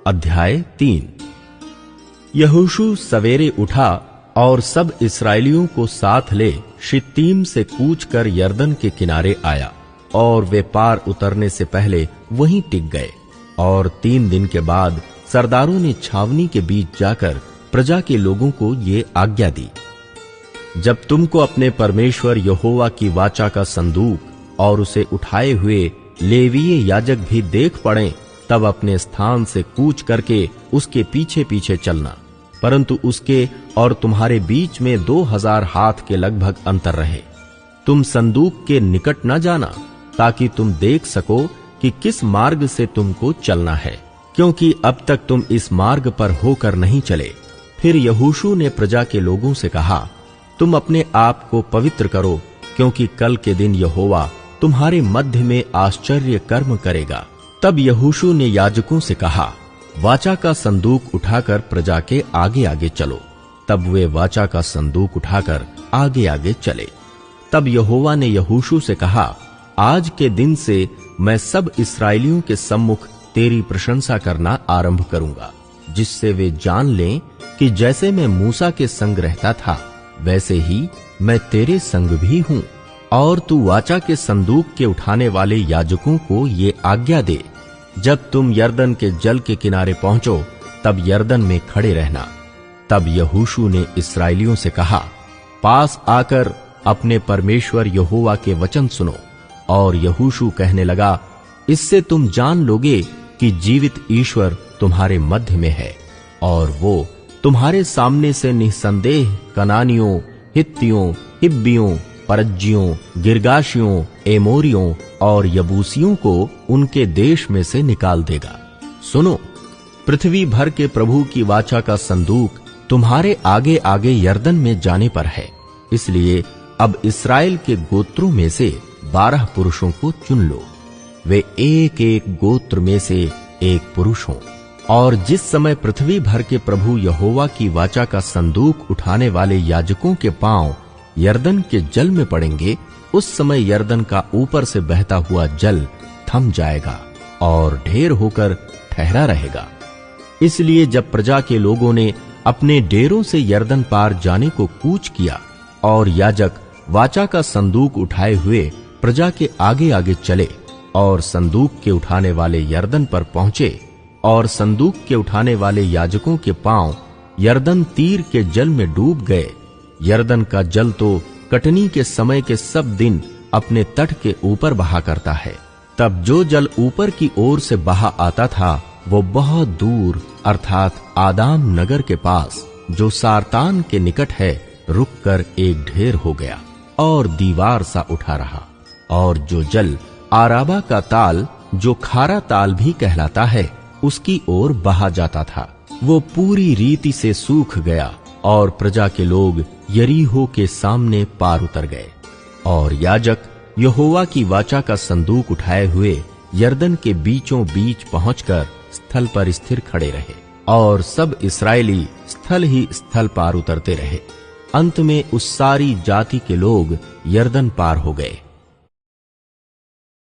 अध्याय 3। यहोशू सवेरे उठा और सब इस्राएलियों को साथ ले शित्तीम से कूच कर यरदन के किनारे आया, और वे पार उतरने से पहले वहीं टिक गए। और 3 दिन के बाद सरदारों ने छावनी के बीच जाकर प्रजा के लोगों को ये आज्ञा दी, जब तुमको अपने परमेश्वर यहोवा की वाचा का संदूक और उसे उठाए हुए लेवीय याजक भी देख पड़ें, तब अपने स्थान से कूच करके उसके पीछे पीछे चलना, परंतु उसके और तुम्हारे बीच में 2000 हाथ के लगभग अंतर रहे। तुम संदूक के निकट न जाना, ताकि तुम देख सको कि किस मार्ग से तुमको चलना है, क्योंकि अब तक तुम इस मार्ग पर होकर नहीं चले। फिर यहोशू ने प्रजा के लोगों से कहा, तुम अपने आप को पवित्र करो, क्योंकि कल के दिन यहोवा तुम्हारे मध्य में आश्चर्य कर्म करेगा। तब यहोशू ने याजकों से कहा, वाचा का संदूक उठाकर प्रजा के आगे आगे चलो। तब वे वाचा का संदूक उठाकर आगे आगे चले। तब यहोवा ने यहोशू से कहा, आज के दिन से मैं सब इस्राएलियों के सम्मुख तेरी प्रशंसा करना आरंभ करूंगा, जिससे वे जान लें कि जैसे मैं मूसा के संग रहता था, वैसे ही मैं तेरे संग भी हूं। और तू वाचा के संदूक के उठाने वाले याजकों को ये आज्ञा दे, जब तुम यरदन के जल के किनारे पहुंचो, तब यरदन में खड़े रहना। तब यहोशू ने इस्राएलियों से कहा, पास आकर अपने परमेश्वर यहोवा के वचन सुनो। और यहोशू कहने लगा, इससे तुम जान लोगे कि जीवित ईश्वर तुम्हारे मध्य में है, और वो तुम्हारे सामने से निसंदेह कनानियों, हित्तियों, हिब्बियों, परज्जियों, गिरगाशियों, एमोरियों और यबूसियों को उनके देश में से निकाल देगा। सुनो, पृथ्वी भर के प्रभु की वाचा का संदूक तुम्हारे आगे आगे यरदन में जाने पर है। इसलिए अब इस्राएल के गोत्रों में से 12 पुरुषों को चुन लो, वे एक एक गोत्र में से एक पुरुष हों। और जिस समय पृथ्वी भर के प्रभु यहोवा की वाचा का संदूक उठाने वाले याजकों के पांव यरदन के जल में पड़ेंगे, उस समय यरदन का ऊपर से बहता हुआ जल थम जाएगा और ढेर होकर ठहरा रहेगा। इसलिए जब प्रजा के लोगों ने अपने डेरों से यरदन पार जाने को कूच किया, और याजक वाचा का संदूक उठाए हुए प्रजा के आगे आगे चले, और संदूक के उठाने वाले यरदन पर पहुंचे, और संदूक के उठाने वाले याजकों के पांव यरदन तीर के जल में डूब गए। यरदन का जल तो कटनी के समय के सब दिन अपने तट के ऊपर बहा करता है। तब जो जल ऊपर की ओर से बहा आता था, वो बहुत दूर अर्थात आदाम नगर के पास, जो सारतान के निकट है, रुककर एक ढेर हो गया और दीवार सा उठा रहा। और जो जल आराबा का ताल, जो खारा ताल भी कहलाता है, उसकी ओर बहा जाता था, वो पूरी रीति से सूख गया, और प्रजा के लोग यरीहो के सामने पार उतर गए। और याजक यहोवा की वाचा का संदूक उठाए हुए यरदन के बीचों बीच पहुंचकर स्थल पर स्थिर खड़े रहे, और सब इस्राएली स्थल ही स्थल पार उतरते रहे। अंत में उस सारी जाति के लोग यरदन पार हो गए।